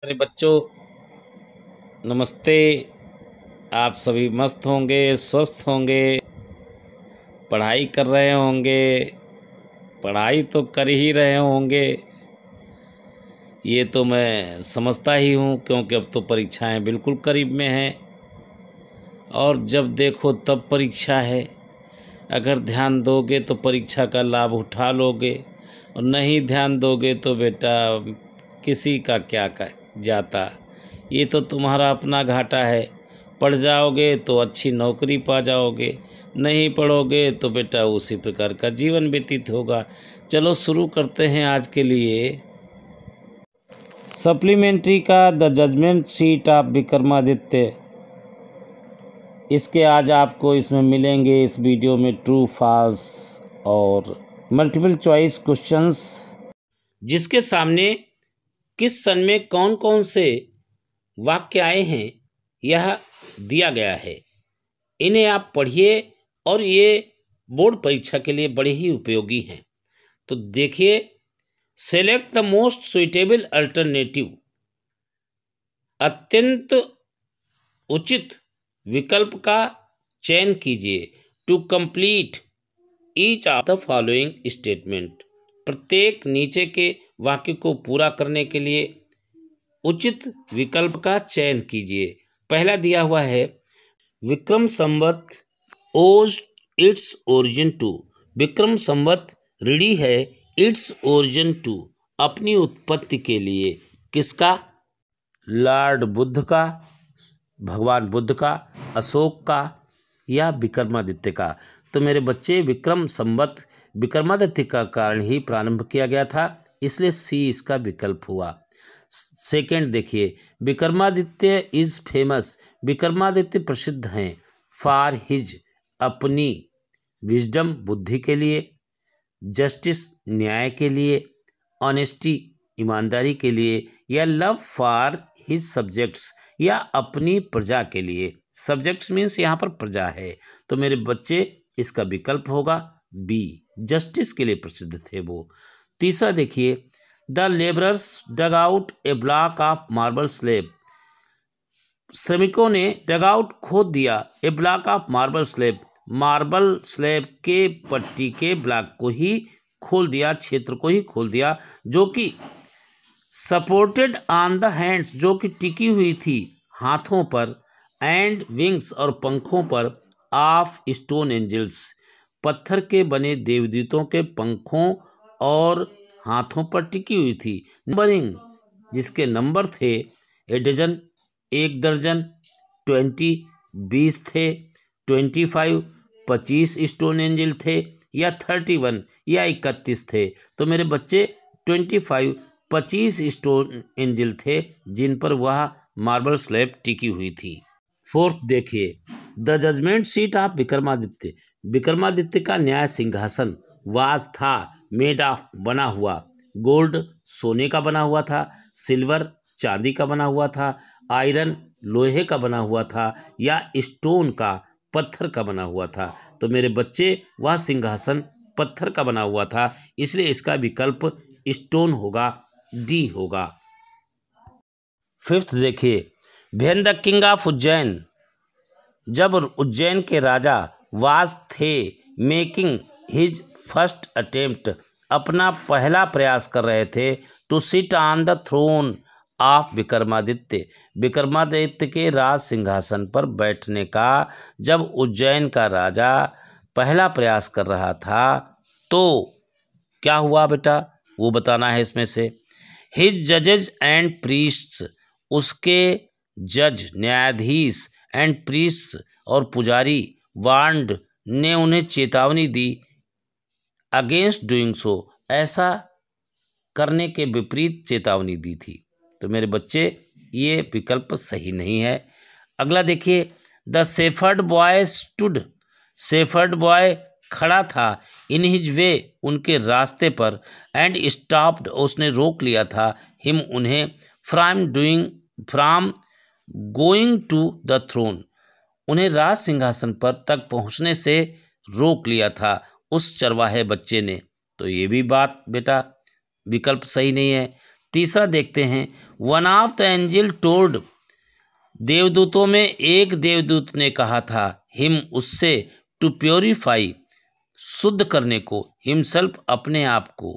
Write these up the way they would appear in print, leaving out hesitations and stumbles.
अरे बच्चों, नमस्ते। आप सभी मस्त होंगे, स्वस्थ होंगे, पढ़ाई कर रहे होंगे। पढ़ाई तो कर ही रहे होंगे, ये तो मैं समझता ही हूँ, क्योंकि अब तो परीक्षाएं बिल्कुल करीब में हैं और जब देखो तब परीक्षा है। अगर ध्यान दोगे तो परीक्षा का लाभ उठा लोगे और नहीं ध्यान दोगे तो बेटा किसी का क्या जाता। ये तो तुम्हारा अपना घाटा है। पढ़ जाओगे तो अच्छी नौकरी पा जाओगे, नहीं पढ़ोगे तो बेटा उसी प्रकार का जीवन व्यतीत होगा। चलो शुरू करते हैं आज के लिए सप्लीमेंट्री का the judgement sheet of Vikramaditya. इसके आज आपको इसमें मिलेंगे इस वीडियो में ट्रू फॉल्स और मल्टीपल चॉइस क्वेश्चंस, जिसके सामने किस सन में कौन कौन से वाक्य आए हैं यह दिया गया है। इन्हें आप पढ़िए और ये बोर्ड परीक्षा के लिए बड़े ही उपयोगी हैं। तो देखिए, select the most suitable alternative, अत्यंत उचित विकल्प का चयन कीजिए। To complete each of the following statement, प्रत्येक नीचे के वाक्य को पूरा करने के लिए उचित विकल्प का चयन कीजिए। पहला दिया हुआ है, विक्रम संवत ओज its origin to. Vikram Samvat ऋणी है इट्स ओरिजिन टू, अपनी उत्पत्ति के लिए। किसका? लॉर्ड बुद्ध का, भगवान बुद्ध का, अशोक का या विक्रमादित्य का। तो मेरे बच्चे, विक्रम संवत विक्रमादित्य का कारण ही प्रारंभ किया गया था, इसलिए सी इसका विकल्प हुआ। सेकंड देखिए, विक्रमादित्य इज फेमस, विक्रमादित्य प्रसिद्ध हैं फॉर हिज, अपनी विजडम बुद्धि के लिए, जस्टिस न्याय के लिए, ऑनेस्टी ईमानदारी के लिए, या लव फॉर हिज सब्जेक्ट्स, या अपनी प्रजा के लिए। सब्जेक्ट्स मीन्स यहाँ पर प्रजा है। तो मेरे बच्चे, इसका विकल्प होगा बी, जस्टिस के लिए प्रसिद्ध थे वो। तीसरा देखिए, the labourers dug out a block of marble slab, श्रमिकों ने डग आउट खोद दिया a block of marble slab, marble slab के पट्टी के ब्लॉक को ही खोल दिया, क्षेत्र को ही खोल दिया, जो कि सपोर्टेड ऑन द हैंड्स, जो कि टिकी हुई थी हाथों पर, एंड विंग्स और पंखों पर, ऑफ स्टोन एंजल्स, पत्थर के बने देवदूतों के पंखों और हाथों पर टिकी हुई थी। नंबरिंग, जिसके नंबर थे ए डजन, एक दर्जन, 20 20 थे, 25 25 स्टोन एंजल थे, या 31 या 31 थे। तो मेरे बच्चे 25 स्टोन एंजल थे जिन पर वह मार्बल स्लैब टिकी हुई थी। फोर्थ देखिए, the judgement seat of Vikramaditya, Vikramaditya का न्याय सिंहासन वाज था मेड ऑफ, बना हुआ, गोल्ड सोने का बना हुआ था, सिल्वर चांदी का बना हुआ था, आयरन लोहे का बना हुआ था, या स्टोन का पत्थर का बना हुआ था। तो मेरे बच्चे, वह सिंहासन पत्थर का बना हुआ था, इसलिए इसका विकल्प स्टोन होगा, डी होगा। फिफ्थ देखिए, when the king of Ujjain, जब उज्जैन के राजा वाज थे मेकिंग हिज फर्स्ट अटेम्प्ट, अपना पहला प्रयास कर रहे थे, to sit on the throne of Vikramaditya, Vikramaditya के राज सिंहासन पर बैठने का जब उज्जैन का राजा पहला प्रयास कर रहा था, तो क्या हुआ बेटा, वो बताना है इसमें से। हिज जजेज एंड प्रीस्ट्स, उसके जज न्यायाधीश, एंड प्रीस्ट्स और पुजारी, वार्न्ड ने उन्हें चेतावनी दी, अगेंस्ट डूइंग सो, ऐसा करने के विपरीत चेतावनी दी थी। तो मेरे बच्चे, ये विकल्प सही नहीं है। अगला देखिए, the shepherd boy stood, shepherd boy खड़ा था, इन हिज वे, उनके रास्ते पर, एंड स्टॉप्ड, उसने रोक लिया था, हिम उन्हें, from going to the throne, उन्हें राज सिंहासन पर तक पहुंचने से रोक लिया था उस चरवाहे बच्चे ने। तो ये भी बात बेटा विकल्प सही नहीं है। तीसरा देखते हैं, one of the angel told, देवदूतों में एक देवदूत ने कहा था, हिम उससे, टू प्योरीफाई शुद्ध करने को, हिमसेल्फ अपने आप को,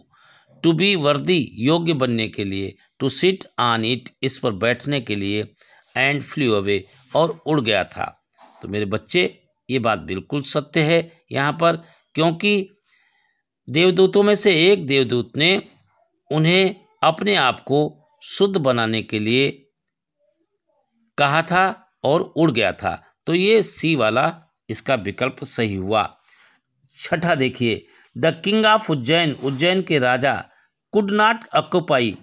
टू बी वर्दी योग्य बनने के लिए, टू सिट ऑन इट इस पर बैठने के लिए, एंड फ्लू अवे और उड़ गया था। तो मेरे बच्चे ये बात बिल्कुल सत्य है यहाँ पर, क्योंकि देवदूतों में से एक देवदूत ने उन्हें अपने आप को शुद्ध बनाने के लिए कहा था और उड़ गया था। तो ये सी वाला इसका विकल्प सही हुआ। छठा देखिए, the king of Ujjain, Ujjain के राजा, कुड नॉट ऑक्युपाई,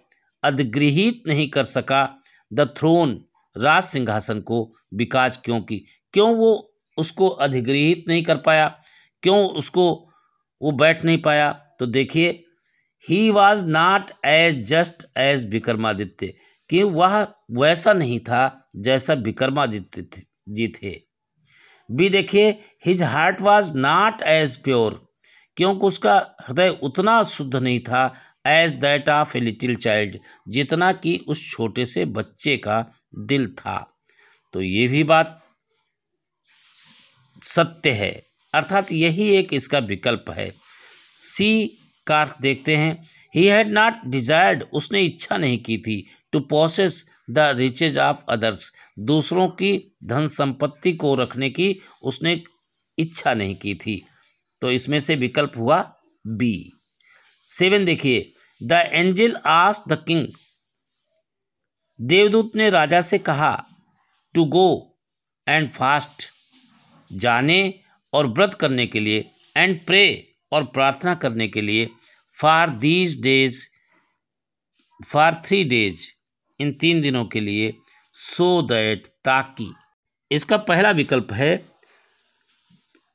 अधिगृहित नहीं कर सका, द थ्रोन, राज सिंहासन को, बिकॉज क्योंकि, क्यों वो उसको अधिगृहित नहीं कर पाया, क्यों उसको वो बैठ नहीं पाया। तो देखिए, he was not as just as Vikramaditya, कि वह वैसा नहीं था जैसा विक्रमादित्य जी थे। बी देखिए, his heart was not as pure, क्योंकि उसका हृदय उतना शुद्ध नहीं था, as that of a little child, जितना कि उस छोटे से बच्चे का दिल था। तो ये भी बात सत्य है, अर्थात यही एक इसका विकल्प है। सी का अर्थ देखते हैं, ही हैड नॉट डिजायर्ड, उसने इच्छा नहीं की थी, to possess the riches of others, दूसरों की धन संपत्ति को रखने की उसने इच्छा नहीं की थी। तो इसमें से विकल्प हुआ बी। 7 देखिए, the angel asked the king, देवदूत ने राजा से कहा, टू गो एंड फास्ट, जाने और व्रत करने के लिए, एंड प्रे और प्रार्थना करने के लिए, फॉर दीज डेज, फॉर 3 डेज, इन 3 दिनों के लिए, सो दैट, ताकि। इसका पहला विकल्प है,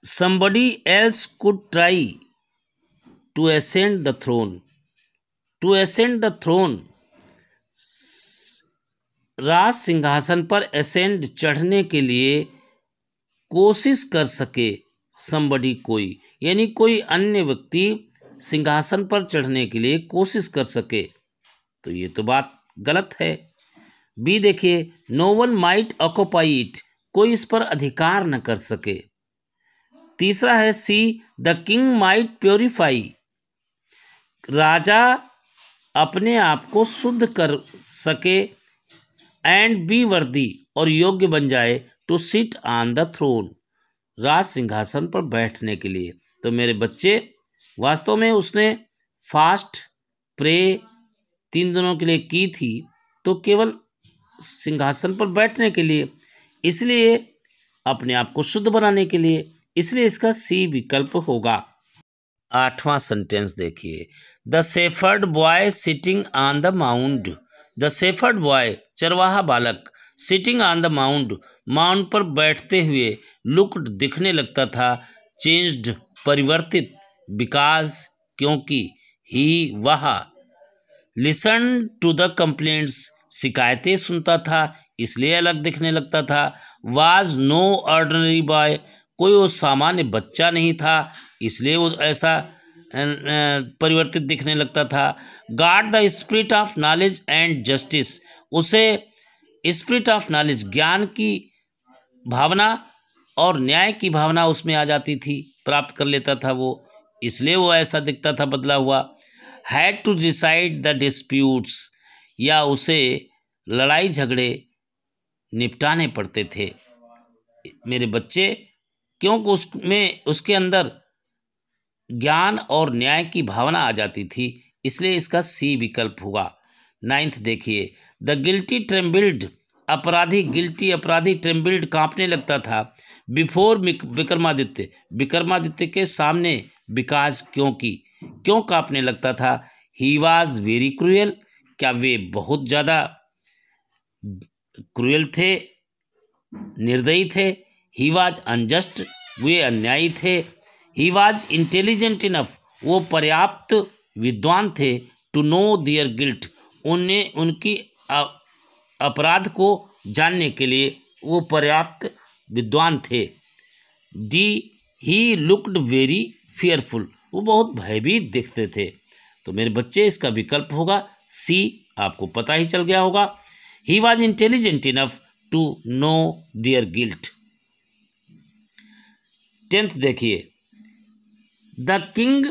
somebody else could try to ascend the throne, to ascend the throne, राज सिंहासन पर ascend, चढ़ने के लिए कोशिश कर सके, somebody कोई, यानी कोई अन्य व्यक्ति सिंहासन पर चढ़ने के लिए कोशिश कर सके। तो ये तो बात गलत है। बी देखिए, no one might occupy it, कोई इस पर अधिकार न कर सके। तीसरा है C, the king might purify, राजा अपने आप को शुद्ध कर सके, एंड बी वर्दी, और योग्य बन जाए, to sit on the throne, राज सिंहासन पर बैठने के लिए। तो मेरे बच्चे, वास्तव में उसने फास्ट, प्रे 3 दिनों के लिए की थी, तो केवल सिंहासन पर बैठने के लिए, इसलिए अपने आप को शुद्ध बनाने के लिए, इसलिए इसका सी विकल्प होगा। 8वां सेंटेंस देखिए, the shepherd boy sitting on the mount, the shepherd boy, चरवाहा बालक, sitting on the mount, mount पर बैठते हुए, लुक्ड, दिखने लगता था, चेंज्ड, परिवर्तित, बिकॉज, क्योंकि, ही, वह, लिसन टू द कंप्लेंट्स, शिकायतें सुनता था, इसलिए अलग दिखने लगता था, वाज नो ऑर्डिनरी बॉय, कोई वो सामान्य बच्चा नहीं था, इसलिए वो ऐसा परिवर्तित दिखने लगता था, God the spirit of knowledge and justice, उसे स्पिरिट ऑफ नॉलेज, ज्ञान की भावना और न्याय की भावना उसमें आ जाती थी, प्राप्त कर लेता था वो, इसलिए वो ऐसा दिखता था बदला हुआ। Had to decide the disputes, या उसे लड़ाई झगड़े निपटाने पड़ते थे। मेरे बच्चे, क्योंकि उसमें उसके अंदर ज्ञान और न्याय की भावना आ जाती थी, इसलिए इसका सी विकल्प हुआ। 9th देखिए, द गिल्टी ट्रेम्बिल्ड, अपराधी, गिल्टी अपराधी, ट्रेम्बिल्ड, कांपने लगता था, बिफोर विक्रमादित्य, विक्रमादित्य के सामने, बिकॉज, क्योंकि, क्यों कांपने लगता था, ही वॉज वेरी क्रूएल, क्या वे बहुत ज़्यादा क्रूएल थे, निर्दयी थे, ही वॉज अनजस्ट, वे अन्यायी थे, ही वॉज इंटेलिजेंट इनफ, वो पर्याप्त विद्वान थे, टू नो दियर गिल्ट, उन्हें उनकी अपराध को जानने के लिए वो पर्याप्त विद्वान थे। D, he looked very fearful, वो बहुत भयभीत दिखते थे। तो मेरे बच्चे, इसका विकल्प होगा सी, आपको पता ही चल गया होगा। He was intelligent enough to know their guilt. 10th देखिए, the king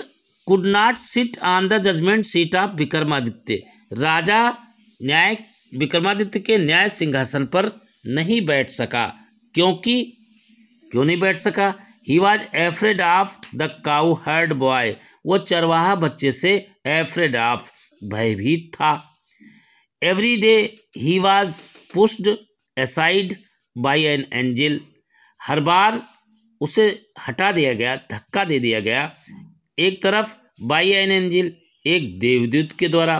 could not sit on the judgement seat of Vikramaditya. राजा न्याय विक्रमादित्य के न्याय सिंहासन पर नहीं बैठ सका। क्यों नहीं बैठ सका? He was afraid of the cowherd boy. वो चरवाहा बच्चे से एफ्रेड ऑफ, भयभीत था। Every day he was pushed aside by an angel. हर बार उसे हटा दिया गया, धक्का दे दिया गया एक तरफ, बाई एन एंजल, एक देवदूत के द्वारा।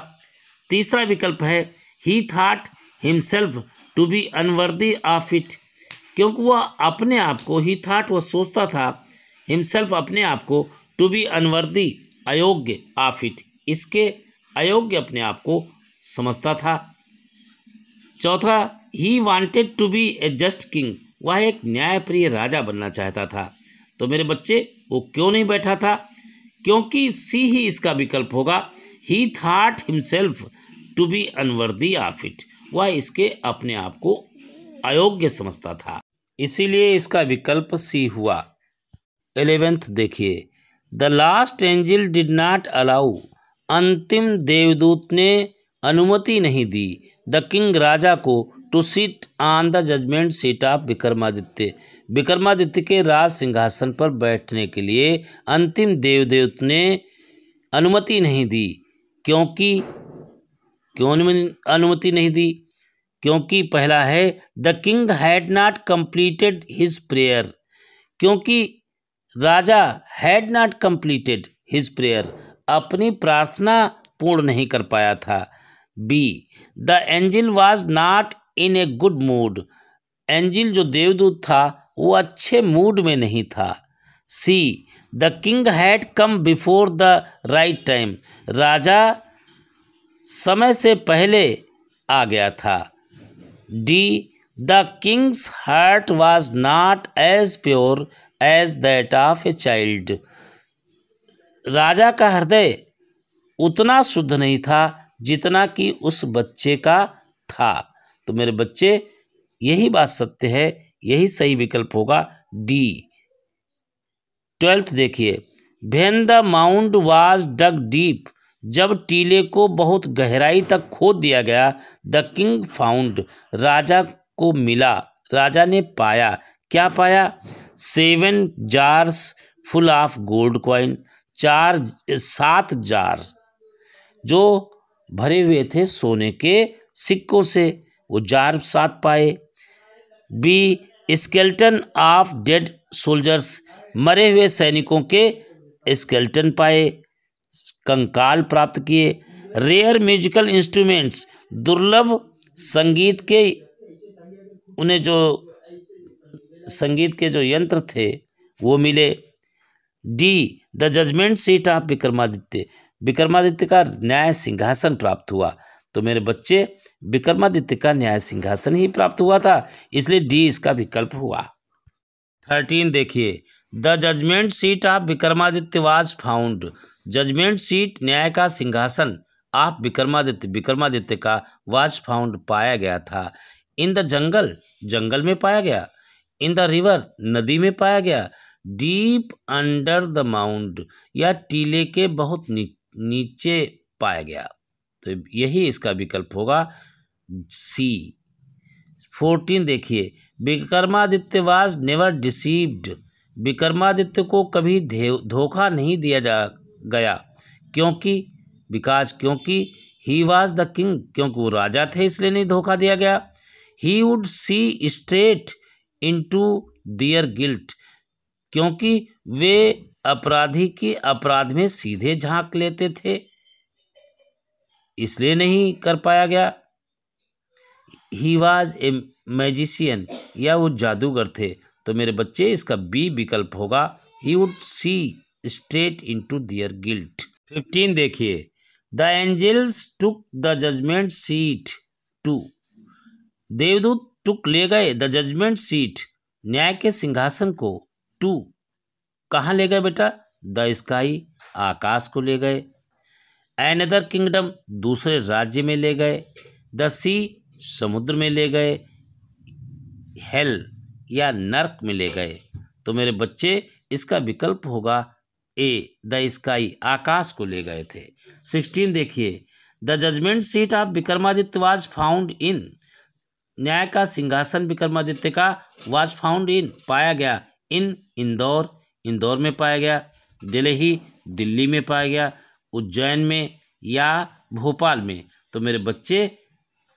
तीसरा विकल्प है, he thought himself to be unworthy of it. क्योंकि वह अपने आप को, ही थॉट, वह सोचता था, हिमसेल्फ, अपने आप को, टू बी अनवर्दी, अयोग्य, ऑफ इट, इसके अयोग्य अपने आप को समझता था। चौथा, he wanted to be a just king. वह एक न्यायप्रिय राजा बनना चाहता था। तो मेरे बच्चे, वो क्यों नहीं बैठा था? क्योंकि सी ही इसका विकल्प होगा। He thought himself to be unworthy of it. वह इसके अपने आप को अयोग्य समझता था, इसीलिए इसका विकल्प सी हुआ। 11th देखिए, the last angel did not allow. अंतिम देवदूत ने अनुमति नहीं दी द किंग, राजा को, to sit on the judgement seat of Vikramaditya. Vikramaditya के राज सिंहासन पर बैठने के लिए अंतिम देवदूत ने अनुमति नहीं दी। क्यों अनुमति नहीं दी? क्योंकि पहला है, the king had not completed his prayer. क्योंकि राजा had not completed his prayer, अपनी प्रार्थना पूर्ण नहीं कर पाया था। B, the angel was not in a good mood. Angel जो देवदूत था वो अच्छे मूड में नहीं था। C, the king had come before the right time. राजा समय से पहले आ गया था। D, the king's heart was not as pure as that of a child. राजा का हृदय उतना शुद्ध नहीं था जितना कि उस बच्चे का था। तो मेरे बच्चे, यही बात सत्य है, यही सही विकल्प होगा, डी। 12th देखिए, when the mound was dug deep. जब टीले को बहुत गहराई तक खोद दिया गया, द किंग फाउंड। राजा को मिला, राजा ने पाया। क्या पाया? 7 jars full of gold coin. 7 jar जो भरे हुए थे सोने के सिक्कों से, वो जार 7 पाए। B, skeleton of dead soldiers. मरे हुए सैनिकों के स्केल्टन पाए, कंकाल प्राप्त किए। रेयर म्यूजिकल इंस्ट्रूमेंट्स, दुर्लभ संगीत के, उन्हें जो संगीत के जो यंत्र थे वो मिले। D, the judgement seat of Vikramaditya. Vikramaditya का न्याय सिंहासन प्राप्त हुआ। तो मेरे बच्चे, विक्रमादित्य का न्याय सिंहासन ही प्राप्त हुआ था, इसलिए डी इसका विकल्प हुआ। 13 देखिए, the judgement seat of Vikramaditya was found. Judgement seat, न्याय का सिंहासन, ऑफ विक्रमादित्य, विक्रमादित्य का, वाज फाउंड, पाया गया था। इन द जंगल, जंगल में पाया गया। इन द रिवर, नदी में पाया गया। डीप अंडर द माउंड, या टीले के बहुत नीचे पाया गया। तो यही इसका विकल्प होगा, सी। 14 देखिए, Vikramaditya was never deceived. Vikramaditya को कभी धोखा नहीं दिया गया। क्योंकि ही वाज द किंग। क्योंकि वो राजा थे, इसलिए नहीं धोखा दिया गया। ही would see straight into their guilt. क्योंकि वे अपराधी के अपराध में सीधे झांक लेते थे, इसलिए नहीं कर पाया गया। ही वॉज ए मैजिशियन, या वो जादूगर थे। तो मेरे बच्चे, इसका बी विकल्प होगा, he would see straight into their guilt. 15 देखिए, the angels took the judgement seat to. देवदूत टुक ले गए द जजमेंट सीट, न्याय के सिंहासन को, टू कहाँ ले गए बेटा? द स्काई, आकाश को ले गए। एनदर किंगडम दूसरे राज्य में ले गए, द सी समुद्र में ले गए, हेल या नर्क में ले गए। तो मेरे बच्चे इसका विकल्प होगा ए, द स्काई आकाश को ले गए थे। 16 देखिए, the judgement seat of Vikramaditya was found in, न्याय का सिंहासन विक्रमादित्य का वाज फाउंड इन पाया गया, इन इंदौर इंदौर में पाया गया, दिल्ली दिल्ली में पाया गया, उज्जैन में या भोपाल में। तो मेरे बच्चे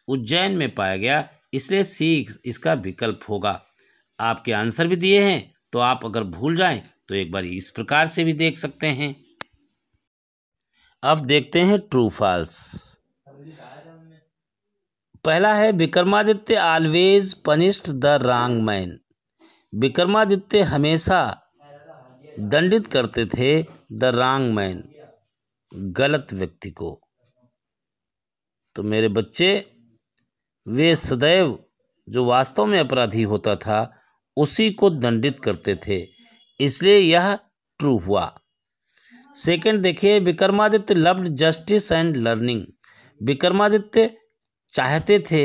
उज्जैन में पाया गया, इसलिए सी इसका विकल्प होगा। आपके आंसर भी दिए हैं, तो आप अगर भूल जाएं तो एक बार इस प्रकार से भी देख सकते हैं। अब देखते हैं ट्रू फॉल्स। पहला है Vikramaditya always punished the wrong man, Vikramaditya हमेशा दंडित करते थे द रॉन्ग मैन, गलत व्यक्ति को। तो मेरे बच्चे वे सदैव जो वास्तव में अपराधी होता था उसी को दंडित करते थे, इसलिए यह ट्रू हुआ। सेकंड देखिए, Vikramaditya loved justice and learning, Vikramaditya चाहते थे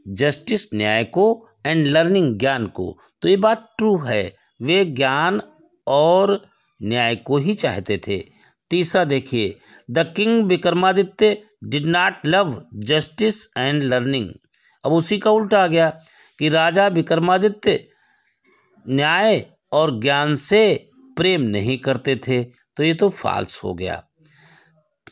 जस्टिस न्याय को एंड लर्निंग ज्ञान को। तो ये बात ट्रू है, वे ज्ञान और न्याय को ही चाहते थे। तीसरा देखिए, the king Vikramaditya did not love justice and learning, अब उसी का उल्टा आ गया कि राजा विक्रमादित्य न्याय और ज्ञान से प्रेम नहीं करते थे, तो ये तो फॉल्स हो गया।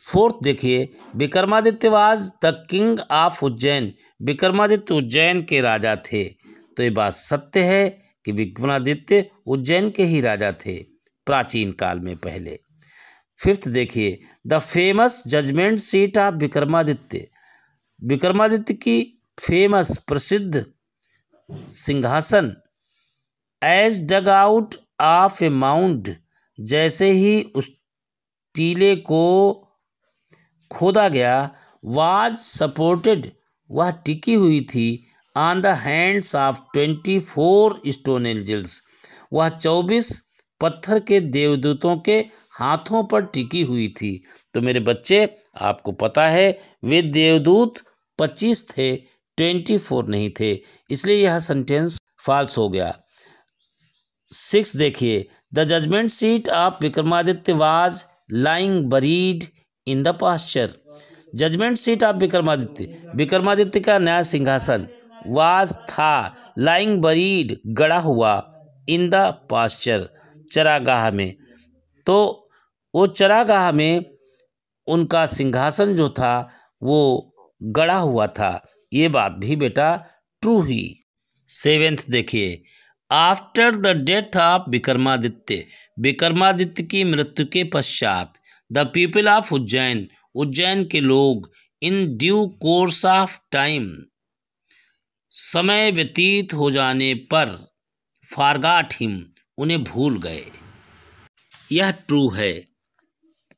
फोर्थ देखिए, Vikramaditya was the king of Ujjain, Vikramaditya Ujjain के राजा थे। तो ये बात सत्य है कि विक्रमादित्य उज्जैन के ही राजा थे प्राचीन काल में पहले। फिफ्थ देखिए, the famous judgement seat of Vikramaditya, Vikramaditya की फेमस प्रसिद्ध सिंहासन as dug out of a mound, जैसे ही उस टीले को खोदा गया, वाज सपोर्टेड वह टिकी हुई थी on the hands of 24 stone angels, वह 24 पत्थर के देवदूतों के हाथों पर टिकी हुई थी। तो मेरे बच्चे आपको पता है वे देवदूत 25 थे, 24 नहीं थे, इसलिए यह सेंटेंस फॉल्स हो गया। 6 देखिए, the judgement seat of Vikramaditya was lying buried in the pasture, judgement seat of Vikramaditya, Vikramaditya का न्याय सिंहासन वाज था लाइंग बरीड गड़ा हुआ इन द पास्चर, चरागाह में। तो वो चरागाह में उनका सिंहासन जो था वो गड़ा हुआ था, ये बात भी बेटा ट्रू ही। 7th देखिए, after the death of Vikramaditya, Vikramaditya की मृत्यु के पश्चात the people of Ujjain, Ujjain के लोग in due course of time, समय व्यतीत हो जाने पर फॉरगॉट हिम, उन्हें भूल गए, यह ट्रू है।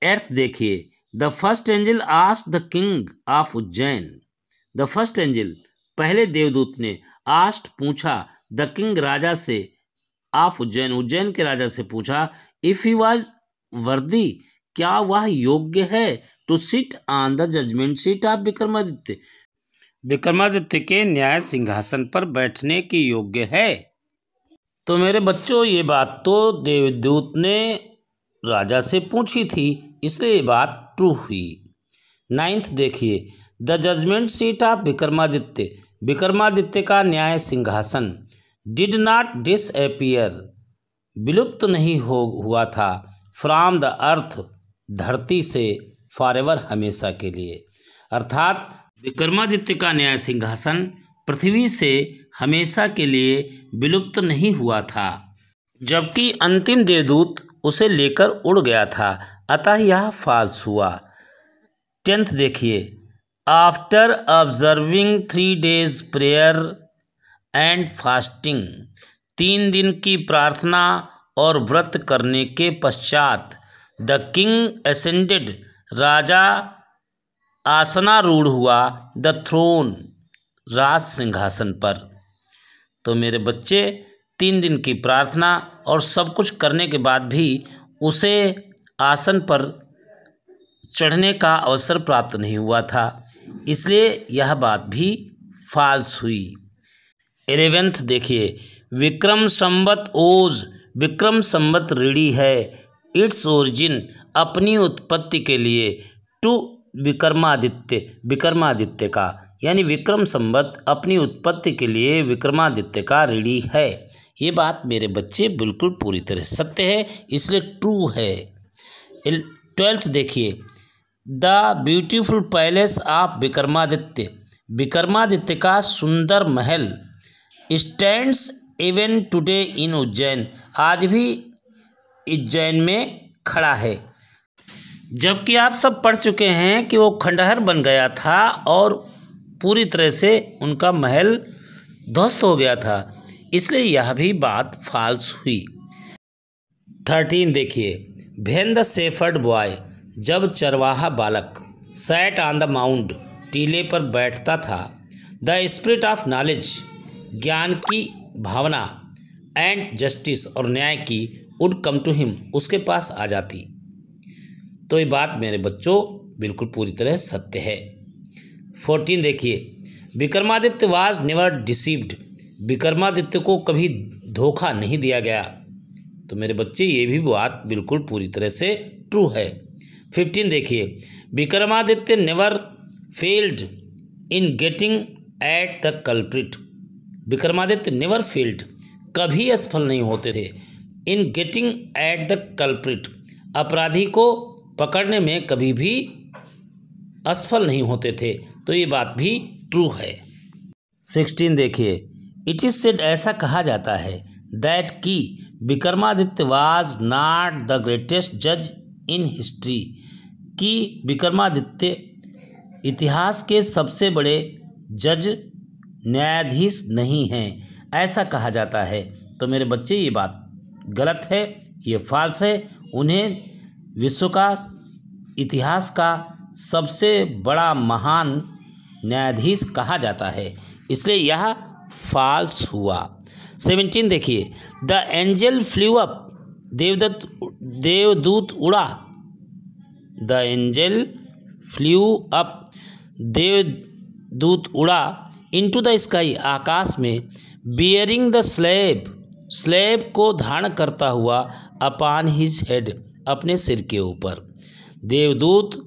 8th देखिए, the first angel asked the king of Ujjain, the first angel पहले देवदूत ने आस्क्ड पूछा द किंग राजा से ऑफ उज्जैन, उज्जैन के राजा से पूछा इफ ही वाज वर्दी, क्या वह योग्य है to sit on the judgement seat of Vikramaditya, Vikramaditya के न्याय सिंहासन पर बैठने की योग्य है। तो मेरे बच्चों ये बात तो देवदूत ने राजा से पूछी थी, इसलिए ये बात ट्रू हुई। 9th देखिए, the judgement seat of Vikramaditya, Vikramaditya का न्याय सिंहासन डिड नॉट डिसअपियर, विलुप्त नहीं हुआ था फ्रॉम द अर्थ, धरती से फॉरएवर, हमेशा के लिए। अर्थात विक्रमादित्य का न्याय सिंहासन पृथ्वी से हमेशा के लिए विलुप्त नहीं हुआ था, जबकि अंतिम देवदूत उसे लेकर उड़ गया था, अतः यह फॉल्स हुआ। 10th देखिए, after observing 3 days prayer and fasting, 3 दिन की प्रार्थना और व्रत करने के पश्चात द किंग असेंडेड, राजा आसनारूढ़ हुआ द थ्रोन, राज सिंहासन पर। तो मेरे बच्चे 3 दिन की प्रार्थना और सब कुछ करने के बाद भी उसे आसन पर चढ़ने का अवसर प्राप्त नहीं हुआ था, इसलिए यह बात भी फॉल्स हुई। 11th देखिए, विक्रम संवत ऋणी है इट्स ओरिजिन अपनी उत्पत्ति के लिए टू विक्रमादित्य का, यानी विक्रम संवत अपनी उत्पत्ति के लिए विक्रमादित्य का ऋणी है। ये बात मेरे बच्चे बिल्कुल पूरी तरह सत्य है, इसलिए ट्रू है। 12th देखिए, the beautiful palace of Vikramaditya का सुंदर महल stands even today in Ujjain, आज भी उज्जैन में खड़ा है। जबकि आप सब पढ़ चुके हैं कि वो खंडहर बन गया था और पूरी तरह से उनका महल ध्वस्त हो गया था, इसलिए यह भी बात फॉल्स हुई। 13 देखिए, व्हेन द शेफर्ड बॉय, जब चरवाहा बालक सैट ऑन द माउंट, टीले पर बैठता था, द स्पिरिट ऑफ नॉलेज, ज्ञान की भावना, एंड जस्टिस और न्याय की, वुड कम टू हिम, उसके पास आ जाती। तो ये बात मेरे बच्चों बिल्कुल पूरी तरह सत्य है। 14 देखिए, Vikramaditya was never deceived, Vikramaditya को कभी धोखा नहीं दिया गया। तो मेरे बच्चे ये भी बात बिल्कुल पूरी तरह से ट्रू है। 15 देखिए, Vikramaditya never failed in getting at the culprit, Vikramaditya never failed, कभी असफल नहीं होते थे, in getting at the culprit, अपराधी को पकड़ने में कभी भी असफल नहीं होते थे। तो ये बात भी ट्रू है। 16 देखिए, इट इज सेड, ऐसा कहा जाता है, दैट कि Vikramaditya was not the greatest जज इन हिस्ट्री, कि विक्रमादित्य इतिहास के सबसे बड़े जज न्यायाधीश नहीं हैं, ऐसा कहा जाता है। तो मेरे बच्चे ये बात गलत है, ये फॉल्स है। उन्हें विश्व का इतिहास का सबसे बड़ा महान न्यायाधीश कहा जाता है, इसलिए यह फॉल्स हुआ। 17 देखिए, द एंजल फ्लू अप, देवदूत उड़ा, द एंजल फ्लू अप, देवदूत उड़ा, इनटू द स्काई, आकाश में, बियरिंग द स्लेब को धारण करता हुआ, अपॉन हिज हेड, अपने सिर के ऊपर। देवदूत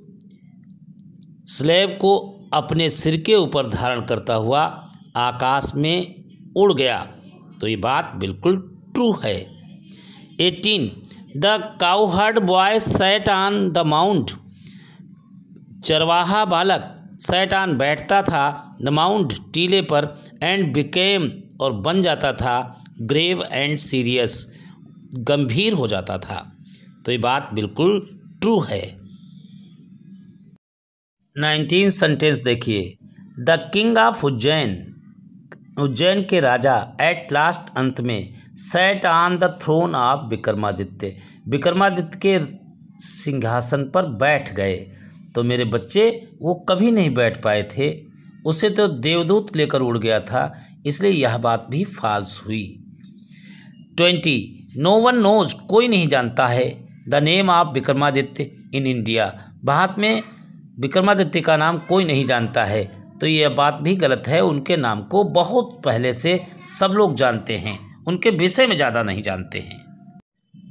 स्लेब को अपने सिर के ऊपर धारण करता हुआ आकाश में उड़ गया। तो ये बात बिल्कुल ट्रू है। 18 the cowherd boy set on the mount, चरवाहा बालक सैट ऑन बैठता था, द माउंट टीले पर, एंड बिकेम और बन जाता था, ग्रेव एंड सीरियस गंभीर हो जाता था। तो ये बात बिल्कुल ट्रू है। 19 सेंटेंस देखिए, द किंग ऑफ उज्जैन के राजा एट लास्ट अंत में sat on the throne of Vikramaditya के सिंहासन पर बैठ गए। तो मेरे बच्चे वो कभी नहीं बैठ पाए थे, उसे तो देवदूत लेकर उड़ गया था, इसलिए यह बात भी फॉल्स हुई। 20 नो वन नोज, कोई नहीं जानता है, the name of Vikramaditya in India, Bharat में विक्रमादित्य का नाम कोई नहीं जानता है। तो यह बात भी गलत है, उनके नाम को बहुत पहले से सब लोग जानते हैं, उनके विषय में ज़्यादा नहीं जानते हैं,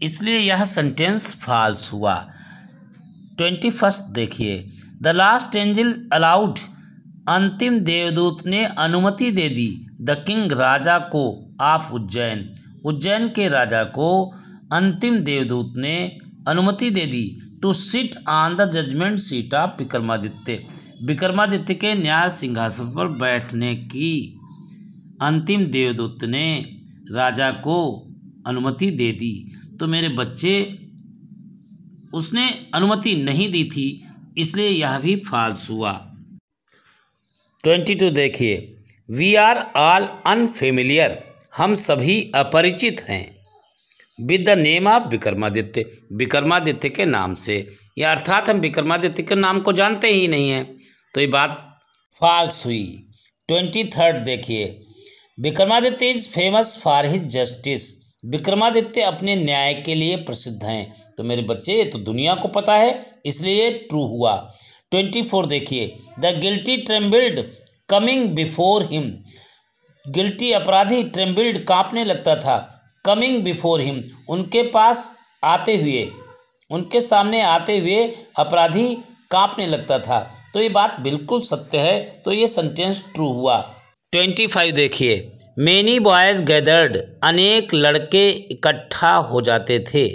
इसलिए यह सेंटेंस फॉल्स हुआ। 21 देखिए, द लास्ट एंजल अलाउड, अंतिम देवदूत ने अनुमति दे दी, द किंग राजा को, ऑफ उज्जैन के राजा को अंतिम देवदूत ने अनुमति दे दी, to sit on the judgement seat of Vikramaditya के न्याय सिंहासन पर बैठने की अंतिम देवदूत ने राजा को अनुमति दे दी। तो मेरे बच्चे उसने अनुमति नहीं दी थी, इसलिए यह भी फॉल्स हुआ। 22 देखिए, वी आर ऑल अनफेमिलियर, हम सभी अपरिचित हैं, with the name of Vikramaditya के नाम से, या अर्थात हम विक्रमादित्य के नाम को जानते ही नहीं हैं। तो ये बात फॉल्स हुई। 23 देखिए, Vikramaditya is famous for his justice, Vikramaditya अपने न्याय के लिए प्रसिद्ध हैं। तो मेरे बच्चे ये तो दुनिया को पता है, इसलिए ट्रू हुआ। 24 देखिए, the guilty trembled coming before him. Guilty अपराधी ट्रेम्बल्ड कांपने लगता था, कमिंग बिफोर हिम उनके पास आते हुए, उनके सामने आते हुए अपराधी कांपने लगता था। तो ये बात बिल्कुल सत्य है, तो ये सेंटेंस ट्रू हुआ। 25 देखिए, मैनी बॉयज़ गैदर्ड, अनेक लड़के इकट्ठा हो जाते थे,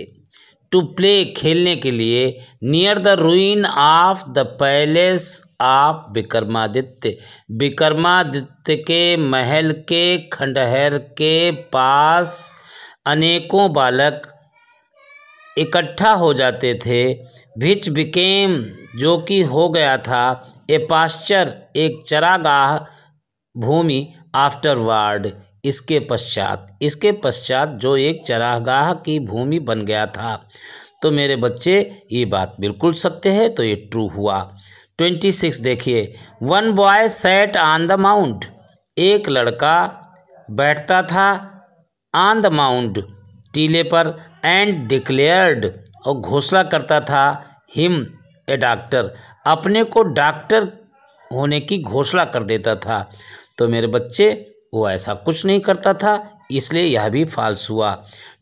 टू प्ले खेलने के लिए, near the ruin of the palace of Vikramaditya, Vikramaditya के महल के खंडहर के पास अनेकों बालक इकट्ठा हो जाते थे। विच बिकेम, जो कि हो गया था, ए पास्चर, एक चरागाह भूमि, आफ्टरवर्ड, इसके पश्चात जो एक चरागाह की भूमि बन गया था। तो मेरे बच्चे ये बात बिल्कुल सत्य है, तो ये ट्रू हुआ। 26 देखिए, one boy set on the mount, एक लड़का बैठता था ऑन द माउंट, टीले पर, एंड डिक्लेयर्ड, और घोषणा करता था, हिम, ए डॉक्टर, अपने को डॉक्टर होने की घोषणा कर देता था। तो मेरे बच्चे वो ऐसा कुछ नहीं करता था, इसलिए यह भी फॉल्स हुआ।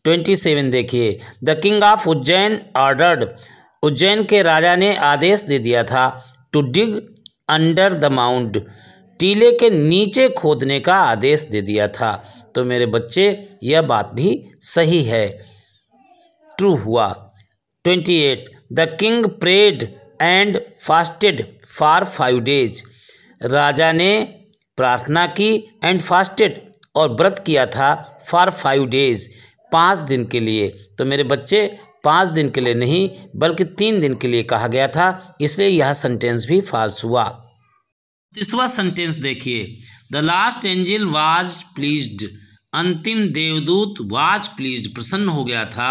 27 देखिए, the king of Ujjain ordered, Ujjain के राजा ने आदेश दे दिया था, to dig under the mount, टीले के नीचे खोदने का आदेश दे दिया था। तो मेरे बच्चे यह बात भी सही है, ट्रू हुआ। 28 the king prayed and fasted for 5 days, राजा ने प्रार्थना की, एंड फास्टेड, और व्रत किया था, फॉर 5 days, 5 दिन के लिए। तो मेरे बच्चे 5 दिन के लिए नहीं बल्कि 3 दिन के लिए कहा गया था, इसलिए यह सेंटेंस भी फॉल्स हुआ। तीसरा सेंटेंस देखिए, the last angel was pleased, अंतिम देवदूत वाज प्लीज्ड, प्रसन्न हो गया था,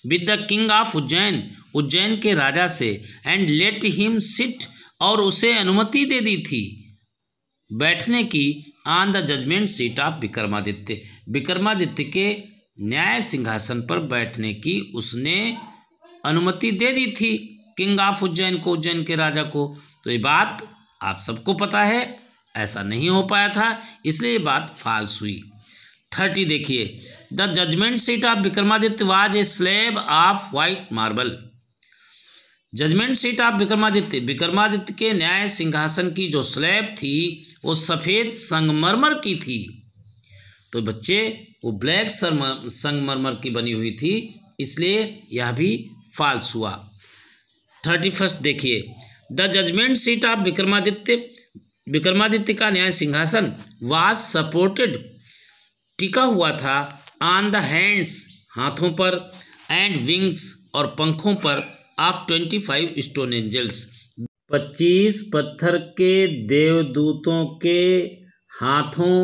with the king of Ujjain, Ujjain के राजा से, एंड लेट हिम सिट, और उसे अनुमति दे दी थी बैठने की, on the judgement seat of Vikramaditya, Vikramaditya के न्याय सिंहासन पर बैठने की उसने अनुमति दे दी थी किंग ऑफ उज्जैन को, उज्जैन के राजा को। तो ये बात आप सबको पता है, ऐसा नहीं हो पाया था, इसलिए ये बात फॉल्स हुई। 30 देखिए, the judgement seat of Vikramaditya was a slab of white marble, judgement seat of Vikramaditya, Vikramaditya के न्याय सिंहासन की जो स्लैब थी वो सफ़ेद संगमरमर की थी। तो बच्चे वो ब्लैक संगमरमर की बनी हुई थी, इसलिए यह भी फॉल्स हुआ। 31 देखिए, the judgement seat of Vikramaditya, Vikramaditya का न्याय सिंहासन वाज सपोर्टेड, टिका हुआ था, ऑन द हैंड्स, हाथों पर, एंड विंग्स, और पंखों पर, ऑफ 25 स्टोन एंजल्स, 25 पत्थर के देवदूतों के हाथों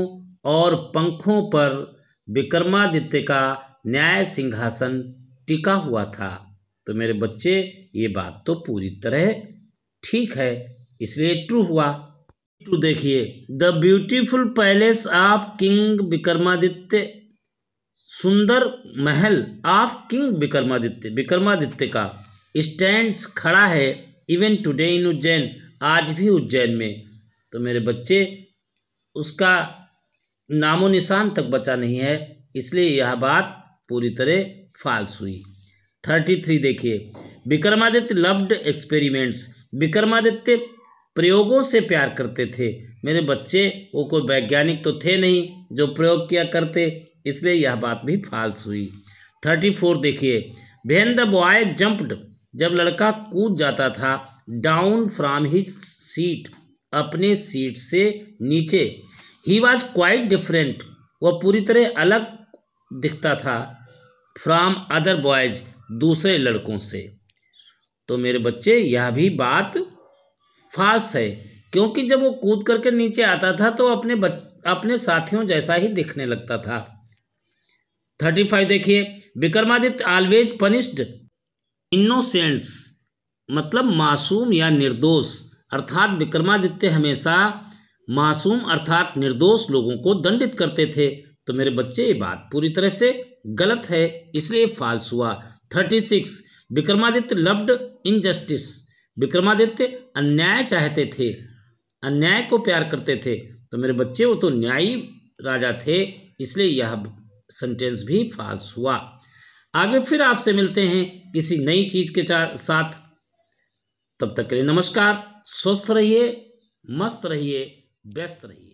और पंखों पर विक्रमादित्य का न्याय सिंहासन टिका हुआ था। तो मेरे बच्चे ये बात तो पूरी तरह ठीक है, इसलिए ट्रू हुआ। टू देखिए, the beautiful palace of king Vikramaditya, सुंदर महल ऑफ किंग विक्रमादित्य, विक्रमादित्य का, स्टैंड्स, खड़ा है, इवन टुडे इन उज्जैन, आज भी उज्जैन में। तो मेरे बच्चे उसका नामो निशान तक बचा नहीं है, इसलिए यह बात पूरी तरह फॉल्स हुई। 33 देखिए, विक्रमादित्य लव्ड एक्सपेरिमेंट्स, विक्रमादित्य प्रयोगों से प्यार करते थे। मेरे बच्चे वो कोई वैज्ञानिक तो थे नहीं जो प्रयोग किया करते, इसलिए यह बात भी फॉल्स हुई। 34 देखिए, व्हेन द बॉय जंप्ड, जब लड़का कूद जाता था, डाउन फ्रॉम हिज सीट, अपने सीट से नीचे, ही वॉज क्वाइट डिफरेंट, वह पूरी तरह अलग दिखता था, फ्रॉम अदर बॉयज, दूसरे लड़कों से। तो मेरे बच्चे यह भी बात फॉल्स है, क्योंकि जब वो कूद करके नीचे आता था तो अपने साथियों जैसा ही दिखने लगता था। 35 देखिए, विक्रमादित्य ऑलवेज पनिश्ड इनोसेंट्स, मतलब मासूम या निर्दोष, अर्थात विक्रमादित्य हमेशा मासूम अर्थात निर्दोष लोगों को दंडित करते थे। तो मेरे बच्चे ये बात पूरी तरह से गलत है, इसलिए फॉल्स हुआ। 36 विक्रमादित्य लव्ड इनजस्टिस, विक्रमादित्य अन्याय चाहते थे, अन्याय को प्यार करते थे। तो मेरे बच्चे वो तो न्यायी राजा थे, इसलिए यह सेंटेंस भी फॉल्स हुआ। आगे फिर आपसे मिलते हैं किसी नई चीज के साथ। तब तक के लिए नमस्कार। स्वस्थ रहिए, मस्त रहिए, व्यस्त रहिए।